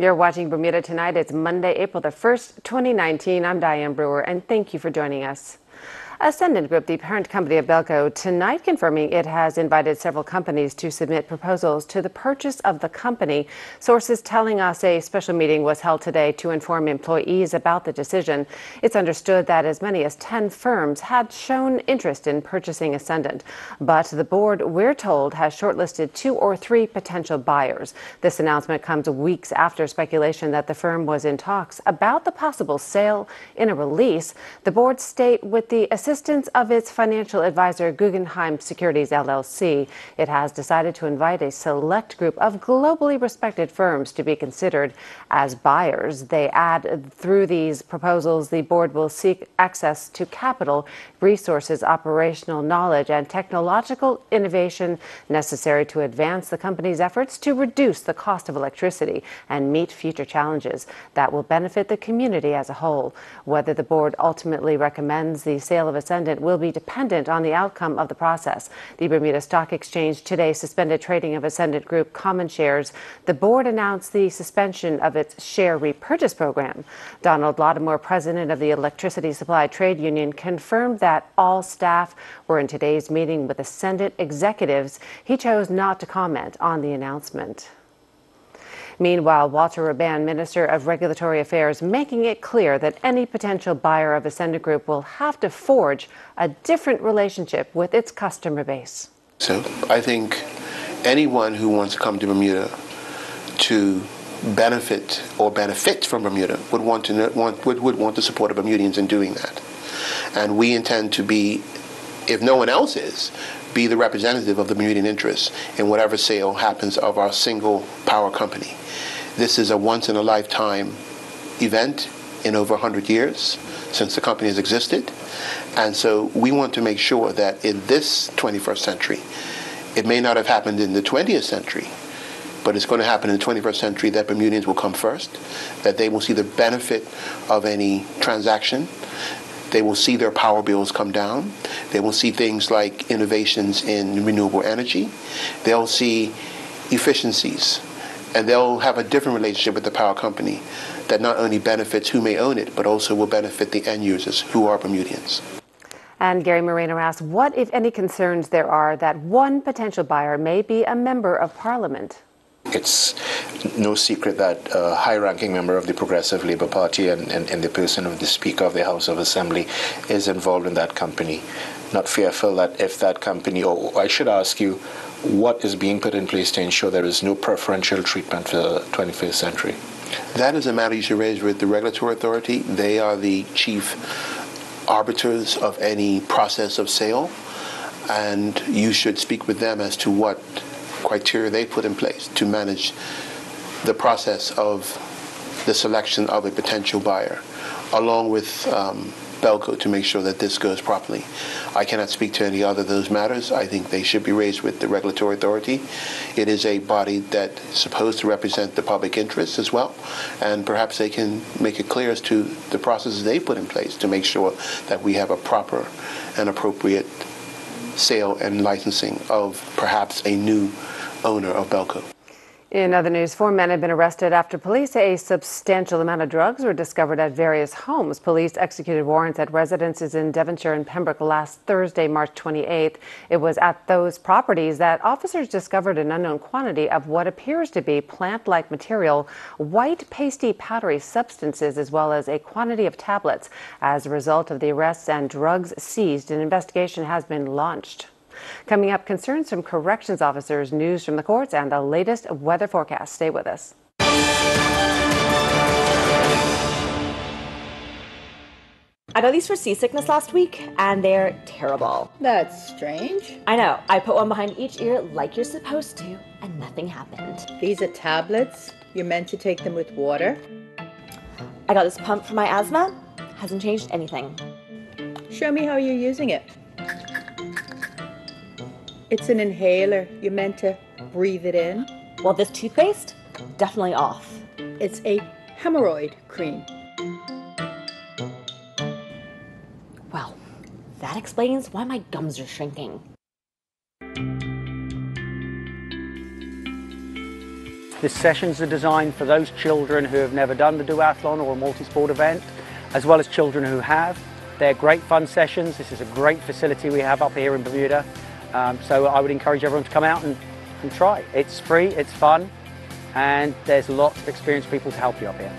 You're watching Bermuda Tonight. It's Monday, April the 1st, 2019. I'm Diane Brewer, and thank you for joining us. Ascendant Group, the parent company of Belco, tonight confirming it has invited several companies to submit proposals to the purchase of the company. Sources telling us a special meeting was held today to inform employees about the decision. It's understood that as many as 10 firms had shown interest in purchasing Ascendant, but the board, we're told, has shortlisted 2 or 3 potential buyers. This announcement comes weeks after speculation that the firm was in talks about the possible sale. In a release, the board state with the assistance of its financial advisor, Guggenheim Securities LLC, it has decided to invite a select group of globally respected firms to be considered as buyers. They add, through these proposals, the board will seek access to capital, resources, operational knowledge, and technological innovation necessary to advance the company's efforts to reduce the cost of electricity and meet future challenges that will benefit the community as a whole. Whether the board ultimately recommends the sale of Ascendant will be dependent on the outcome of the process. The Bermuda Stock Exchange today suspended trading of Ascendant Group common shares. The board announced the suspension of its share repurchase program. Donald Latimer, president of the Electricity Supply Trade Union, confirmed that all staff were in today's meeting with Ascendant executives. He chose not to comment on the announcement. Meanwhile, Walter Raban, Minister of Regulatory Affairs, making it clear that any potential buyer of Ascendant Group will have to forge a different relationship with its customer base. So I think anyone who wants to come to Bermuda to benefit from Bermuda would want the support of Bermudians in doing that. And we intend to be, if no one else is, be the representative of the Bermudian interests in whatever sale happens of our single power company. This is a once-in-a-lifetime event in over 100 years since the company has existed. And so we want to make sure that in this 21st century, it may not have happened in the 20th century, but it's going to happen in the 21st century, that Bermudians will come first, that they will see the benefit of any transaction. They will see their power bills come down. They will see things like innovations in renewable energy. They'll see efficiencies. And they'll have a different relationship with the power company that not only benefits who may own it, but also will benefit the end users, who are Bermudians. And Gary Moreno asks, what, if any, concerns there are that one potential buyer may be a member of Parliament? It's no secret that a high-ranking member of the Progressive Labour Party and the person of the Speaker of the House of Assembly is involved in that company. Not fearful that if that company, or I should ask you, what is being put in place to ensure there is no preferential treatment for the 21st century? That is a matter you should raise with the regulatory authority. They are the chief arbiters of any process of sale, and you should speak with them as to what criteria they put in place to manage the process of the selection of a potential buyer, along with Belco, to make sure that this goes properly. I cannot speak to any other of those matters. I think they should be raised with the regulatory authority. It is a body that's supposed to represent the public interest as well, and perhaps they can make it clear as to the processes they put in place to make sure that we have a proper and appropriate sale and licensing of perhaps a new owner of Belco. In other news, 4 men have been arrested after police say a substantial amount of drugs were discovered at various homes. Police executed warrants at residences in Devonshire and Pembroke last Thursday, March 28th. It was at those properties that officers discovered an unknown quantity of what appears to be plant-like material, white pasty powdery substances, as well as a quantity of tablets. As a result of the arrests and drugs seized, an investigation has been launched. Coming up, concerns from corrections officers, news from the courts, and the latest weather forecast. Stay with us. I got these for seasickness last week, and they're terrible. That's strange. I know. I put one behind each ear like you're supposed to, and nothing happened. These are tablets. You're meant to take them with water. I got this pump for my asthma. Hasn't changed anything. Show me how you're using it. It's an inhaler. You're meant to breathe it in. Well, this toothpaste, definitely off. It's a hemorrhoid cream. Well, that explains why my gums are shrinking. The sessions are designed for those children who have never done the duathlon or a multi-sport event, as well as children who have. They're great fun sessions. This is a great facility we have up here in Bermuda. So I would encourage everyone to come out and try. It's free, it's fun, and there's lots of experienced people to help you up here.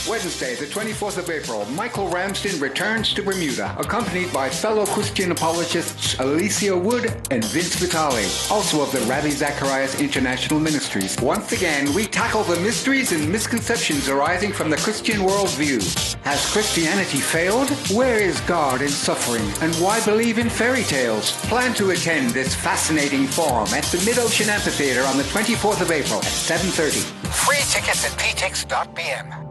Wednesday, the 24th of April, Michael Ramsden returns to Bermuda, accompanied by fellow Christian apologists Alicia Wood and Vince Vitale, also of the Ravi Zacharias International Ministries. Once again, we tackle the mysteries and misconceptions arising from the Christian worldview. Has Christianity failed? Where is God in suffering? And why believe in fairy tales? Plan to attend this fascinating forum at the Mid-Ocean Amphitheater on the 24th of April at 7:30. Free tickets at ptix.bm.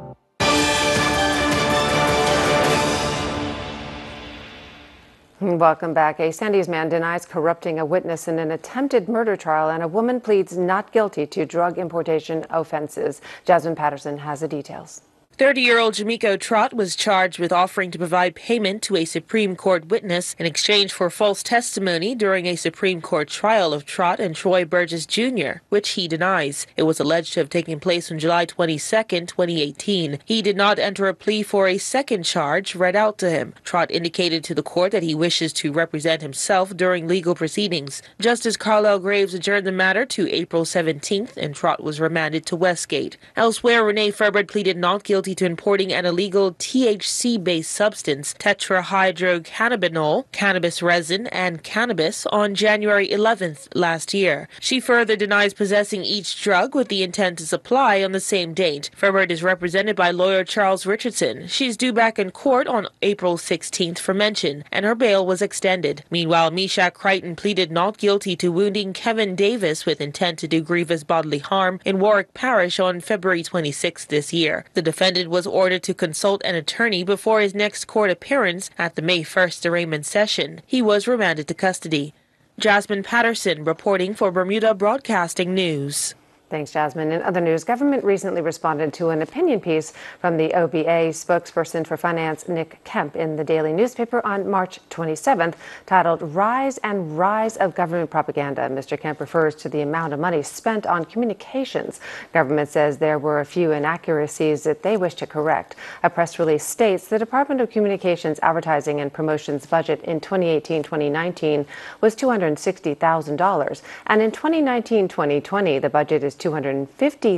Welcome back. A Sandys man denies corrupting a witness in an attempted murder trial, and a woman pleads not guilty to drug importation offenses. Jasmine Patterson has the details. 30-year-old Jamiko Trott was charged with offering to provide payment to a Supreme Court witness in exchange for false testimony during a Supreme Court trial of Trott and Troy Burgess Jr., which he denies. It was alleged to have taken place on July 22, 2018. He did not enter a plea for a second charge read out to him. Trott indicated to the court that he wishes to represent himself during legal proceedings. Justice Carlyle Graves adjourned the matter to April 17th, and Trott was remanded to Westgate. Elsewhere, Renee Ferbert pleaded not guilty to importing an illegal THC-based substance, tetrahydrocannabinol, cannabis resin, and cannabis on January 11th last year. She further denies possessing each drug with the intent to supply on the same date. Ferbert is represented by lawyer Charles Richardson. She's due back in court on April 16th for mention, and her bail was extended. Meanwhile, Meshack Crichton pleaded not guilty to wounding Kevin Davis with intent to do grievous bodily harm in Warwick Parish on February 26th this year. The defendant was ordered to consult an attorney before his next court appearance at the May 1st arraignment session. He was remanded to custody. Jasmine Patterson reporting for Bermuda Broadcasting News. Thanks, Jasmine. In other news, government recently responded to an opinion piece from the OBA spokesperson for finance, Nick Kemp, in the daily newspaper on March 27th, titled Rise and Rise of Government Propaganda. Mr. Kemp refers to the amount of money spent on communications. Government says there were a few inaccuracies that they wish to correct. A press release states the Department of Communications Advertising and Promotions budget in 2018-2019 was $260,000, and in 2019-2020 the budget is $250,000,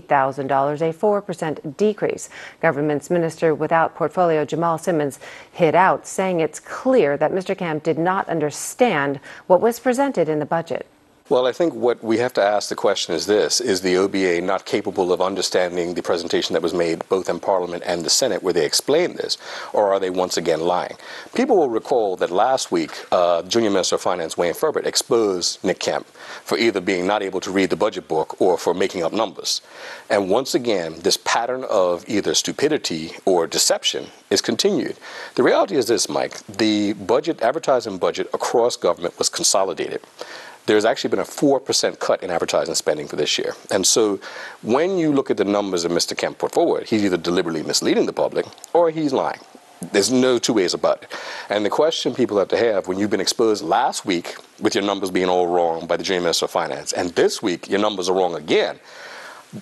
a 4% decrease. Government's Minister without Portfolio Jamal Simmons hit out, saying it's clear that Mr. Kemp did not understand what was presented in the budget. Well, I think what we have to ask the question is this: is the OBA not capable of understanding the presentation that was made both in Parliament and the Senate where they explained this, or are they once again lying? People will recall that last week, Junior Minister of Finance Wayne Ferbert exposed Nick Kemp for either being not able to read the budget book or for making up numbers. And once again, this pattern of either stupidity or deception is continued. The reality is this, Mike: the budget, advertising budget across government was consolidated. There's actually been a 4% cut in advertising spending for this year. And so when you look at the numbers that Mr. Kemp put forward, he's either deliberately misleading the public or he's lying. There's no two ways about it. And the question people have to have, when you've been exposed last week with your numbers being all wrong by the Junior Minister of Finance, and this week your numbers are wrong again,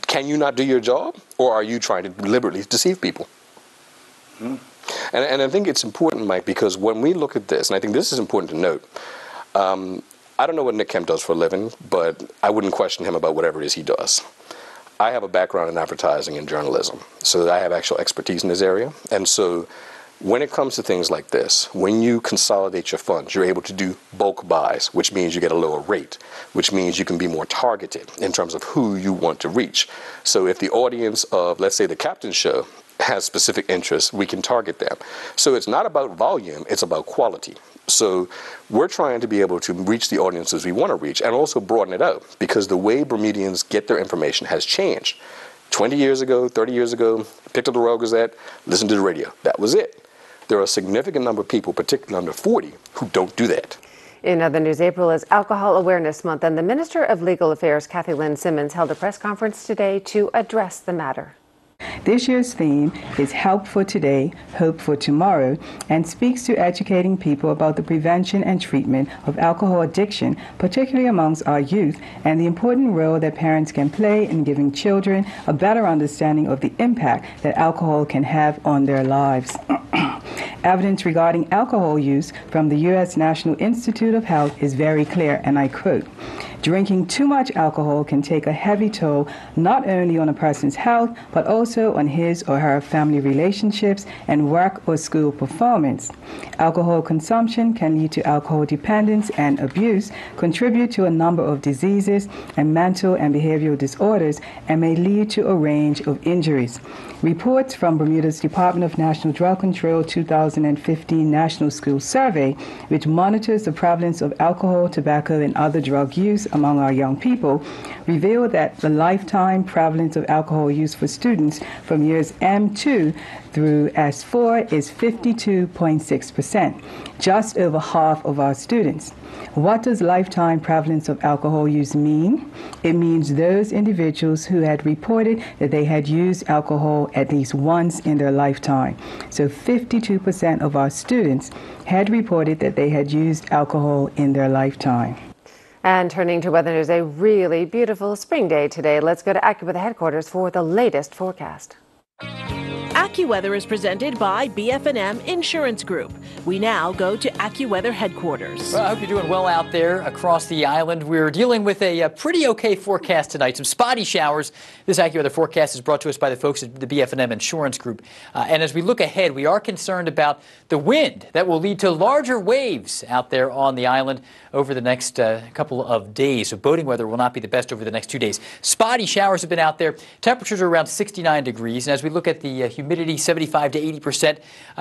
can you not do your job, or are you trying to deliberately deceive people? And I think it's important, Mike, because when we look at this, and I think this is important to note, I don't know what Nick Kemp does for a living, but I wouldn't question him about whatever it is he does. I have a background in advertising and journalism, so I have actual expertise in this area. And so when it comes to things like this, when you consolidate your funds, you're able to do bulk buys, which means you get a lower rate, which means you can be more targeted in terms of who you want to reach. So if the audience of, let's say, the Captain Show has specific interests, we can target them. So it's not about volume, it's about quality. So we're trying to be able to reach the audiences we want to reach and also broaden it out, because the way Bermudians get their information has changed. 20 years ago, 30 years ago, picked up the Royal Gazette, listened to the radio. That was it. There are a significant number of people, particularly under 40, who don't do that. In other news, April is Alcohol Awareness Month, and the Minister of Legal Affairs, Kathy Lynn Simmons, held a press conference today to address the matter. This year's theme is Help for Today, Hope for Tomorrow, and speaks to educating people about the prevention and treatment of alcohol addiction, particularly amongst our youth, and the important role that parents can play in giving children a better understanding of the impact that alcohol can have on their lives. Evidence regarding alcohol use from the U.S. National Institute of Health is very clear, and I quote, "Drinking too much alcohol can take a heavy toll not only on a person's health, but also on his or her family relationships and work or school performance. Alcohol consumption can lead to alcohol dependence and abuse, contribute to a number of diseases and mental and behavioral disorders, and may lead to a range of injuries." Reports from Bermuda's Department of National Drug Control 2015 National School Survey, which monitors the prevalence of alcohol, tobacco, and other drug use among our young people, reveal that the lifetime prevalence of alcohol use for students from years M2 through S4 is 52.6%, just over half of our students. What does lifetime prevalence of alcohol use mean? It means those individuals who had reported that they had used alcohol at least once in their lifetime. So 52% of our students had reported that they had used alcohol in their lifetime. And turning to weather news, a really beautiful spring day today. Let's go to AccuWeather headquarters for the latest forecast. AccuWeather is presented by BF&M Insurance Group. We now go to AccuWeather headquarters. Well, I hope you're doing well out there across the island. We're dealing with a pretty okay forecast tonight. Some spotty showers. This AccuWeather forecast is brought to us by the folks at the BF&M Insurance Group. And as we look ahead, we are concerned about the wind that will lead to larger waves out there on the island over the next couple of days. So boating weather will not be the best over the next 2 days. Spotty showers have been out there. Temperatures are around 69 degrees. And as we look at the humidity, 75 to 80%,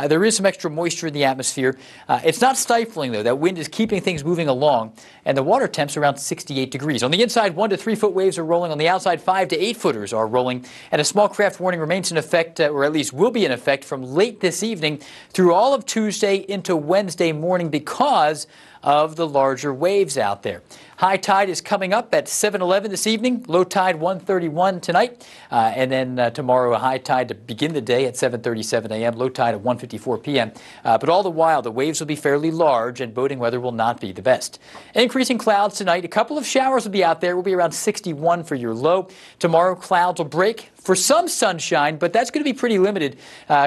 there is some extra moisture in the atmosphere. It's not stifling, though. That wind is keeping things moving along. And the water temp's around 68 degrees. On the inside, 1 to 3 foot waves are rolling. On the outside, 5 to 8 footers are rolling. And a small craft warning remains in effect, or at least will be in effect, from late this evening through all of Tuesday into Wednesday morning because of the larger waves out there. High tide is coming up at 7:11 this evening, low tide 1:31 tonight, and then tomorrow a high tide to begin the day at 7:37 a.m., low tide at 1:54 p.m. But all the while, the waves will be fairly large and boating weather will not be the best. Increasing clouds tonight. A couple of showers will be out there. Will be around 61 for your low. Tomorrow, clouds will break for some sunshine, but that's going to be pretty limited.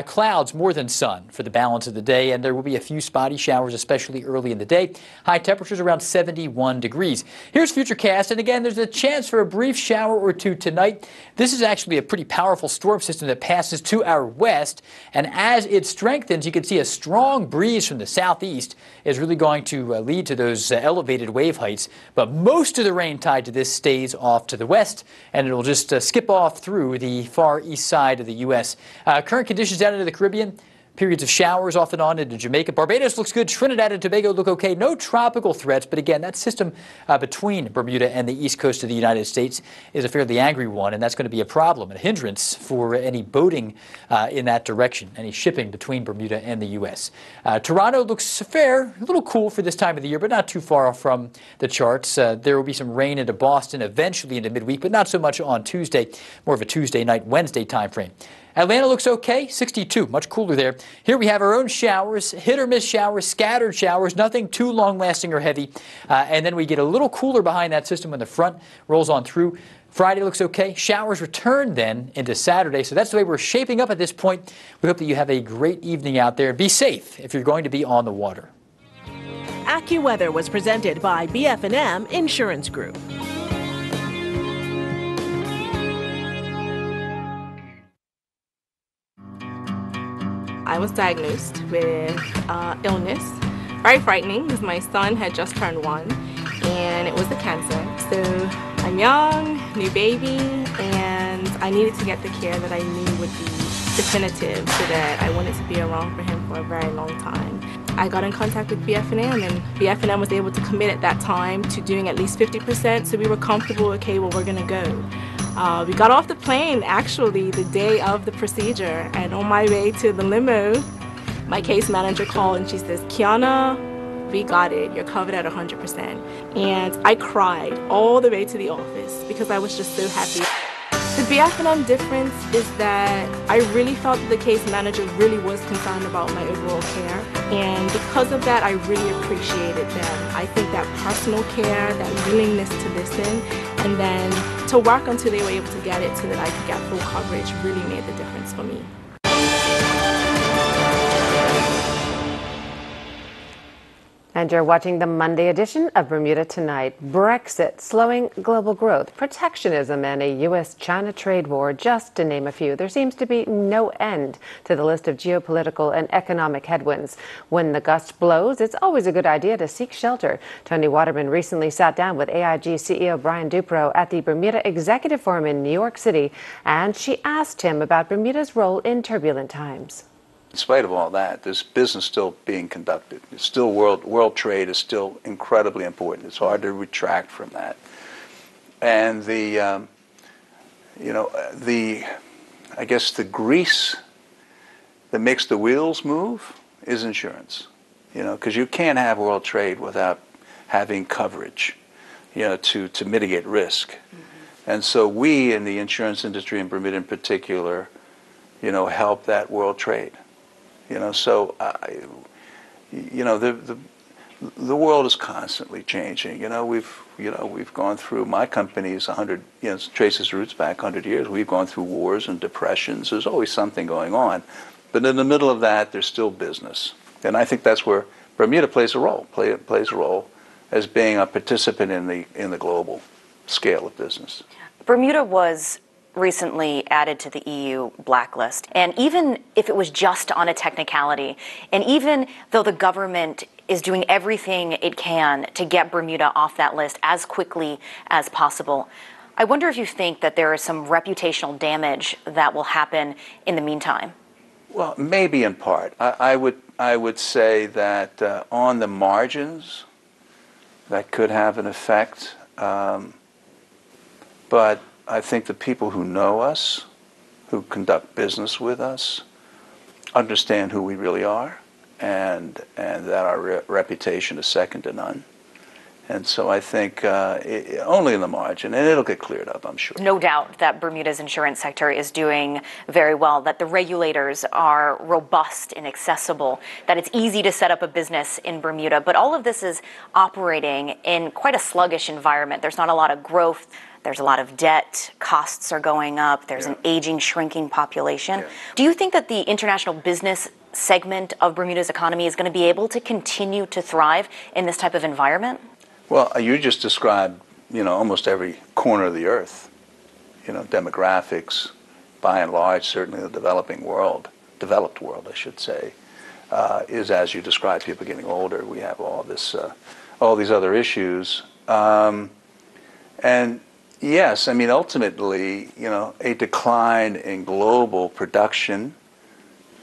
Clouds more than sun for the balance of the day, and there will be a few spotty showers, especially early in the day. High temperatures around 71 degrees. Here's Futurecast, and again, there's a chance for a brief shower or two tonight. This is actually a pretty powerful storm system that passes to our west, and as it strengthens, you can see a strong breeze from the southeast is really going to lead to those elevated wave heights, but most of the rain tied to this stays off to the west, and it'll just skip off through the far east side of the U.S. Current conditions down into the Caribbean. Periods of showers off and on into Jamaica. Barbados looks good. Trinidad and Tobago look okay. No tropical threats, but again, that system between Bermuda and the east coast of the United States is a fairly angry one, and that's going to be a problem, a hindrance for any boating in that direction, any shipping between Bermuda and the U.S. Toronto looks fair, a little cool for this time of the year, but not too far from the charts. There will be some rain into Boston eventually into midweek, but not so much on Tuesday, more of a Tuesday night, Wednesday time frame. Atlanta looks okay, 62, much cooler there. Here we have our own showers, hit or miss showers, scattered showers, nothing too long-lasting or heavy. And then we get a little cooler behind that system when the front rolls on through. Friday looks okay. Showers return then into Saturday. So that's the way we're shaping up at this point. We hope that you have a great evening out there. Be safe if you're going to be on the water. AccuWeather was presented by BF&M Insurance Group. I was diagnosed with illness. Very frightening because my son had just turned 1 and it was a cancer. So I'm young, new baby, and I needed to get the care that I knew would be definitive so that I wanted to be around for him for a very long time. I got in contact with BF&M and BF&M was able to commit at that time to doing at least 50%, so we were comfortable, okay, well, we're gonna go. We got off the plane actually the day of the procedure, and on my way to the limo, my case manager called and she says, "Kiana, we got it, you're covered at 100%. And I cried all the way to the office because I was just so happy. The BF&M difference is that I really felt that the case manager really was concerned about my overall care, and because of that I really appreciated them. I think that personal care, that willingness to listen, and then to work until they were able to get it so that I could get full coverage really made the difference for me. And you're watching the Monday edition of Bermuda Tonight. Brexit, slowing global growth, protectionism, and a U.S.-China trade war, just to name a few. There seems to be no end to the list of geopolitical and economic headwinds. When the gust blows, it's always a good idea to seek shelter. Tony Waterman recently sat down with AIG CEO Brian Duperreault at the Bermuda Executive Forum in New York City, and she asked him about Bermuda's role in turbulent times. In spite of all that, there's business still being conducted. It's still world trade is still incredibly important. It's hard to retract from that. And I guess the grease that makes the wheels move is insurance. Because you can't have world trade without having coverage, to mitigate risk. And so we in the insurance industry in Bermuda in particular, help that world trade. So the world is constantly changing. We've gone through, my company's 100, traces roots back 100 years. We've gone through wars and depressions. There's always something going on, but in the middle of that, there's still business, and I think that's where Bermuda plays a role. Plays a role as being a participant in the global scale of business. Bermuda was recently added to the EU blacklist. And even if it was just on a technicality, and even though the government is doing everything it can to get Bermuda off that list as quickly as possible, I wonder if you think that there is some reputational damage that will happen in the meantime. Well, maybe in part. I would say that on the margins, that could have an effect. But I think the people who know us, who conduct business with us, understand who we really are, and that our reputation is second to none. And so I think only in the margin, and it'll get cleared up, I'm sure. No doubt that Bermuda's insurance sector is doing very well, that the regulators are robust and accessible, that it's easy to set up a business in Bermuda. But all of this is operating in quite a sluggish environment. There's not a lot of growth. There's a lot of debt, costs are going up, there's an aging, shrinking population. Do you think that the international business segment of Bermuda's economy is going to be able to continue to thrive in this type of environment? Well, you just described, almost every corner of the earth. Demographics, by and large, certainly the developed world, I should say, is as you described, people getting older. We have all these other issues. And yes, ultimately, a decline in global production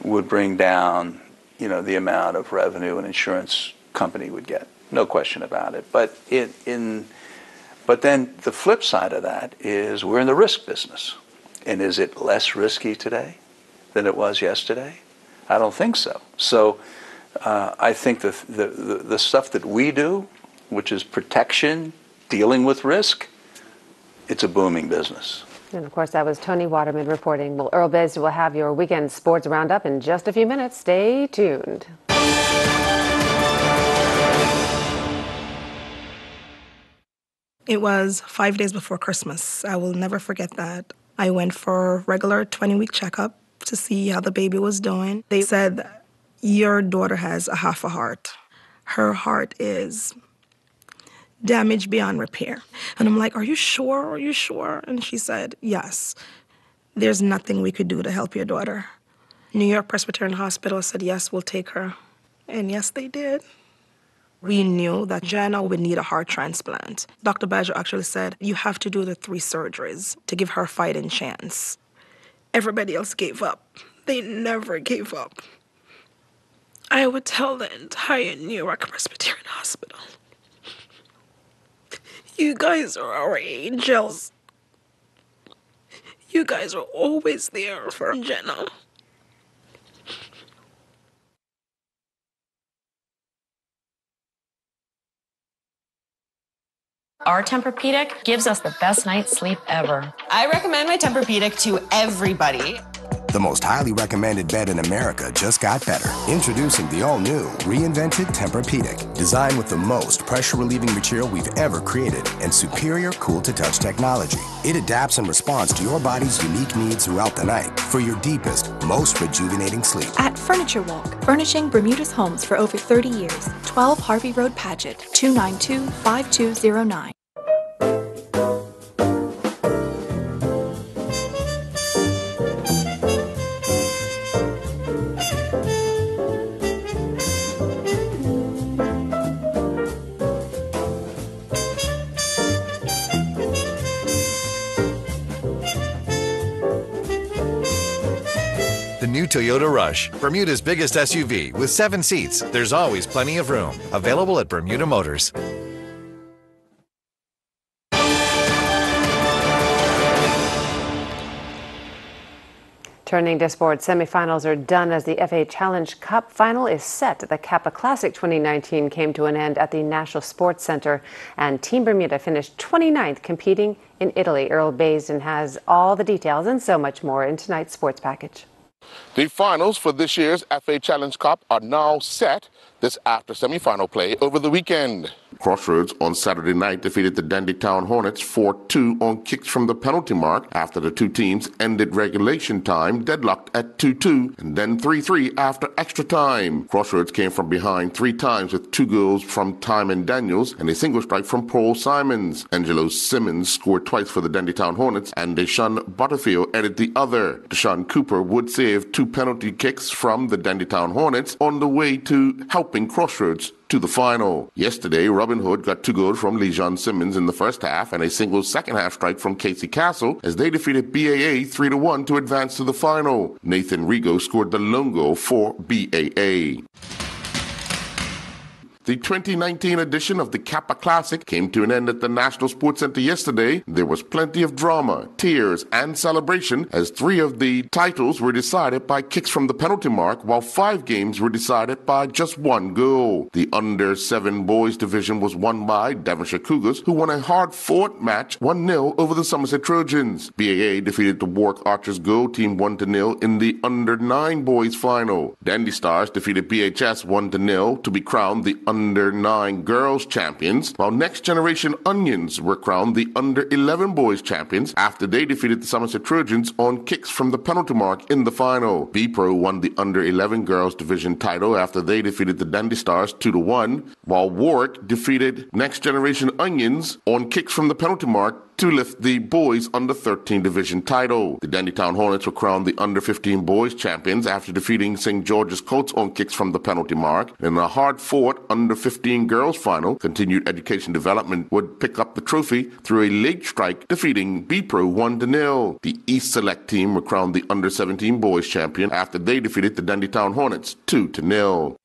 would bring down, the amount of revenue an insurance company would get. No question about it. But then the flip side of that is we're in the risk business. And is it less risky today than it was yesterday? I don't think so. So I think the stuff that we do, which is protection, dealing with risk, it's a booming business. And of course, that was Tony Waterman reporting. Well, Earl Biz will have your weekend sports roundup in just a few minutes. Stay tuned. It was 5 days before Christmas. I will never forget that. I went for a regular 20-week checkup to see how the baby was doing. They said, your daughter has a half a heart. Her heart is damaged beyond repair. And I'm like, are you sure? Are you sure? And she said, yes. There's nothing we could do to help your daughter. New York Presbyterian Hospital said, yes, we'll take her. And yes, they did. We knew that Jenna would need a heart transplant. Dr. Badger actually said, you have to do the 3 surgeries to give her a fighting chance. Everybody else gave up. They never gave up. I would tell the entire New York Presbyterian Hospital, you guys are our angels. You guys are always there for Jenna. Our Tempur-Pedic gives us the best night's sleep ever. I recommend my Tempur-Pedic to everybody. The most highly recommended bed in America just got better. Introducing the all-new, reinvented Tempur-Pedic. Designed with the most pressure-relieving material we've ever created and superior cool-to-touch technology. It adapts and responds to your body's unique needs throughout the night for your deepest, most rejuvenating sleep. At Furniture Walk, furnishing Bermuda's homes for over 30 years. 12 Harvey Road, Paget, 292-5209. The new Toyota Rush, Bermuda's biggest SUV with 7 seats. There's always plenty of room. Available at Bermuda Motors. Turning to sports, semifinals are done as the FA Challenge Cup final is set. The Kappa Classic 2019 came to an end at the National Sports Center, and Team Bermuda finished 29th competing in Italy. Earl Baisden has all the details and so much more in tonight's sports package. The finals for this year's FA Challenge Cup are now set this after semi-final play over the weekend. Crossroads on Saturday night defeated the Dandytown Hornets 4-2 on kicks from the penalty mark after the two teams ended regulation time deadlocked at 2-2 and then 3-3 after extra time. Crossroads came from behind 3 times with 2 goals from Timon Daniels and a single strike from Paul Simons. Angelo Simmons scored twice for the Dandytown Hornets and Deshaun Butterfield added the other. Deshaun Cooper would save 2 penalty kicks from the Dandytown Hornets on the way to helping Crossroads to the final. Yesterday, Robin Hood got 2 goals from Lejean Simmons in the first half and a single second half strike from Casey Castle as they defeated BAA 3-1 to advance to the final. Nathan Rigo scored the lone goal for BAA. The 2019 edition of the Kappa Classic came to an end at the National Sports Center yesterday. There was plenty of drama, tears, and celebration as 3 of the titles were decided by kicks from the penalty mark, while 5 games were decided by just 1 goal. The under-7 boys division was won by Devonshire Cougars, who won a hard-fought match 1-0 over the Somerset Trojans. BAA defeated the Warwick Archers Go team 1-0 in the under-9 boys final. Dandy Stars defeated BHS 1-0 to be crowned the under-9 girls champions, while Next Generation Onions were crowned the under-11 boys champions after they defeated the Somerset Trojans on kicks from the penalty mark in the final. B-Pro won the under-11 girls division title after they defeated the Dandy Stars 2-1, while Warwick defeated Next Generation Onions on kicks from the penalty mark to lift the boys under-13 division title. The Dandytown Hornets were crowned the under-15 boys champions after defeating St. George's Colts on kicks from the penalty mark. In a hard-fought under-15 girls final, Continued Education Development would pick up the trophy through a late strike, defeating B-Pro 1-0. The East Select team were crowned the under-17 boys champion after they defeated the Dandytown Hornets 2-0.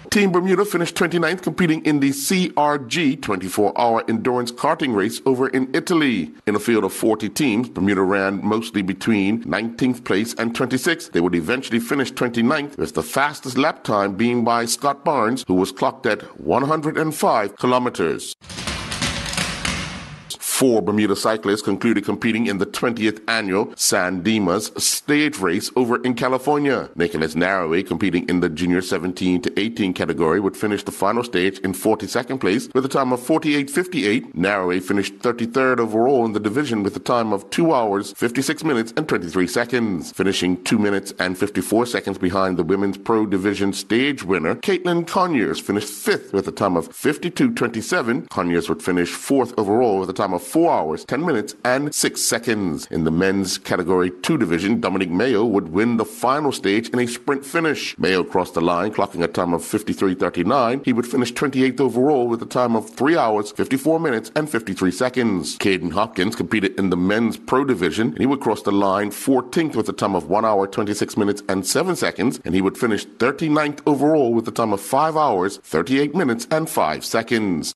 Team Bermuda finished 29th competing in the CRG 24-hour endurance karting race over in Italy. In a field of 40 teams, Bermuda ran mostly between 19th place and 26th. They would eventually finish 29th, with the fastest lap time being by Scott Barnes, who was clocked at 105 kilometers. 4 Bermuda cyclists concluded competing in the 20th annual San Dimas stage race over in California. Nicholas Narroway, competing in the junior 17 to 18 category, would finish the final stage in 42nd place with a time of 48:58. Narroway finished 33rd overall in the division with a time of 2 hours, 56 minutes and 23 seconds. Finishing 2 minutes and 54 seconds behind the women's pro division stage winner, Caitlin Conyers finished 5th with a time of 52:27. Conyers would finish 4th overall with a time of 4 hours, 10 minutes, and 6 seconds. In the men's Category 2 division, Dominic Mayo would win the final stage in a sprint finish. Mayo crossed the line, clocking a time of 53:39. He would finish 28th overall with a time of 3 hours, 54 minutes, and 53 seconds. Caden Hopkins competed in the men's pro division, and he would cross the line 14th with a time of 1 hour, 26 minutes, and 7 seconds, and he would finish 39th overall with a time of 5 hours, 38 minutes, and 5 seconds.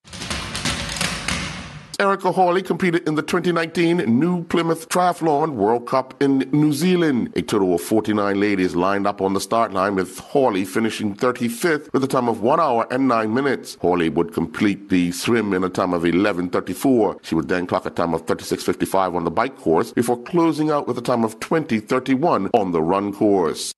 Erica Hawley competed in the 2019 New Plymouth Triathlon World Cup in New Zealand. A total of 49 ladies lined up on the start line, with Hawley finishing 35th with a time of 1 hour and 9 minutes. Hawley would complete the swim in a time of 11:34. She would then clock a time of 36:55 on the bike course before closing out with a time of 20:31 on the run course.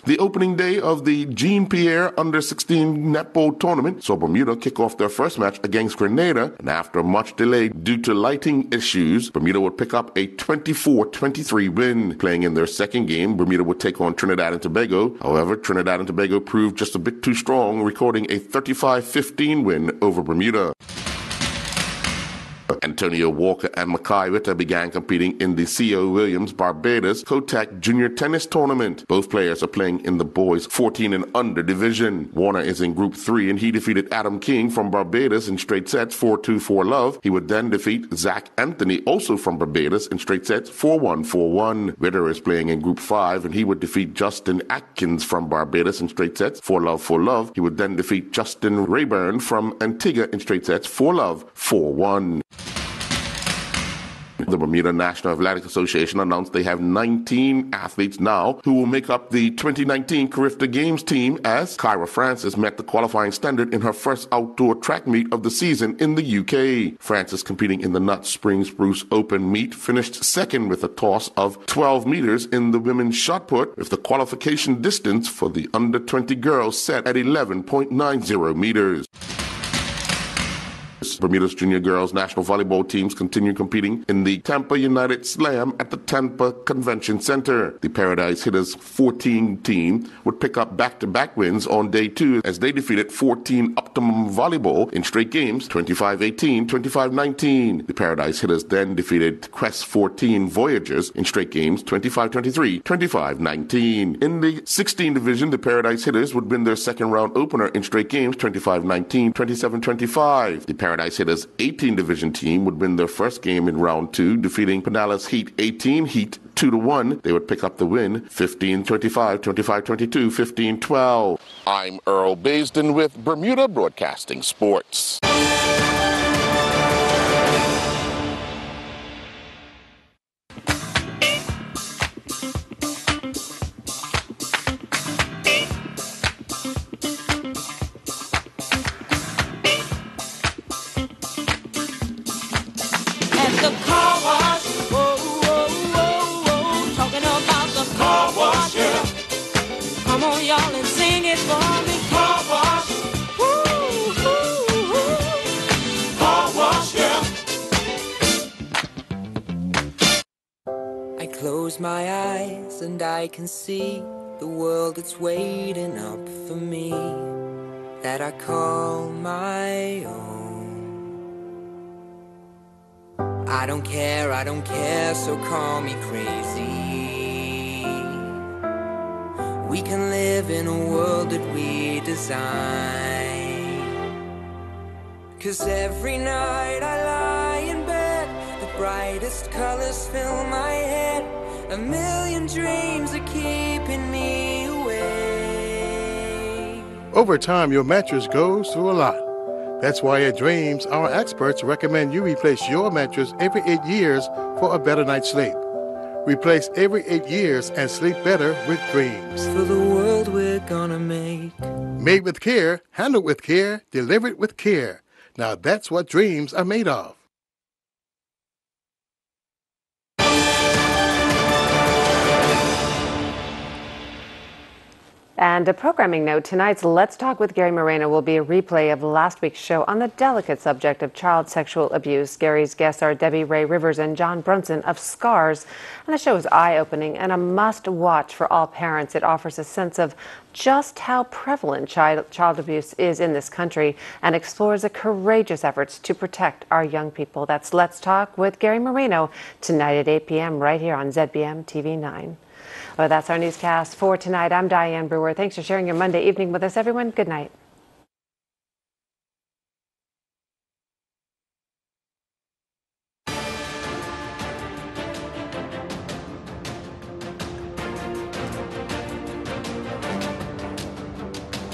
The opening day of the Jean Pierre Under-16 Netball Tournament saw Bermuda kick off their first match against Grenada, and after much delay due to lighting issues, Bermuda would pick up a 24-23 win. Playing in their second game, Bermuda would take on Trinidad and Tobago. However, Trinidad and Tobago proved just a bit too strong, recording a 35-15 win over Bermuda. Antonio Walker and Mackay Witter began competing in the C.O. Williams Barbados Kotak Junior Tennis Tournament. Both players are playing in the boys 14 and under division. Warner is in Group 3 and he defeated Adam King from Barbados in straight sets 4-2, 4-love. He would then defeat Zach Anthony, also from Barbados, in straight sets 4-1, 4-1. Witter is playing in Group 5 and he would defeat Justin Atkins from Barbados in straight sets 4-love, 4-love. He would then defeat Justin Rayburn from Antigua in straight sets 4-love, 4-1. The Bermuda National Athletic Association announced they have 19 athletes now who will make up the 2019 Carifta Games team, as Kyra Francis met the qualifying standard in her first outdoor track meet of the season in the UK. Francis, competing in the Nut Spring Spruce Open meet, finished second with a toss of 12 meters in the women's shot put, with the qualification distance for the under-20 girls set at 11.90 meters. Bermuda's junior girls national volleyball teams continue competing in the Tampa United Slam at the Tampa Convention Center. The Paradise Hitters 14 team would pick up back-to-back wins on day 2 as they defeated 14 Optimum Volleyball in straight games 25-18, 25-19. The Paradise Hitters then defeated Quest 14 Voyagers in straight games 25-23, 25-19. In the 16 division, the Paradise Hitters would win their second round opener in straight games 25-19, 27-25. The Paradise Hitters 18 division team would win their first game in round 2, defeating Pinellas Heat 18 Heat 2-1. They would pick up the win 15-25, 25-22, 15-12. I'm Earl Baisden with Bermuda Broadcasting Sports. Close my eyes and I can see the world that's waiting up for me, that I call my own. I don't care, so call me crazy. We can live in a world that we design. 'Cause every night I lie in bed, the brightest colors fill my head. A million dreams are keeping me awake. Over time, your mattress goes through a lot. That's why at Dreams, our experts recommend you replace your mattress every 8 years for a better night's sleep. Replace every 8 years and sleep better with Dreams. For the world we're gonna make. Made with care, handled with care, delivered with care. Now that's what dreams are made of. And a programming note, tonight's Let's Talk with Gary Moreno will be a replay of last week's show on the delicate subject of child sexual abuse. Gary's guests are Debbie Ray Rivers and John Brunson of SCARS. And the show is eye-opening and a must-watch for all parents. It offers a sense of just how prevalent child abuse is in this country and explores the courageous efforts to protect our young people. That's Let's Talk with Gary Moreno, tonight at 8 p.m. right here on ZBM TV 9. Well, that's our newscast for tonight. I'm Diane Brewer. Thanks for sharing your Monday evening with us, everyone. Good night.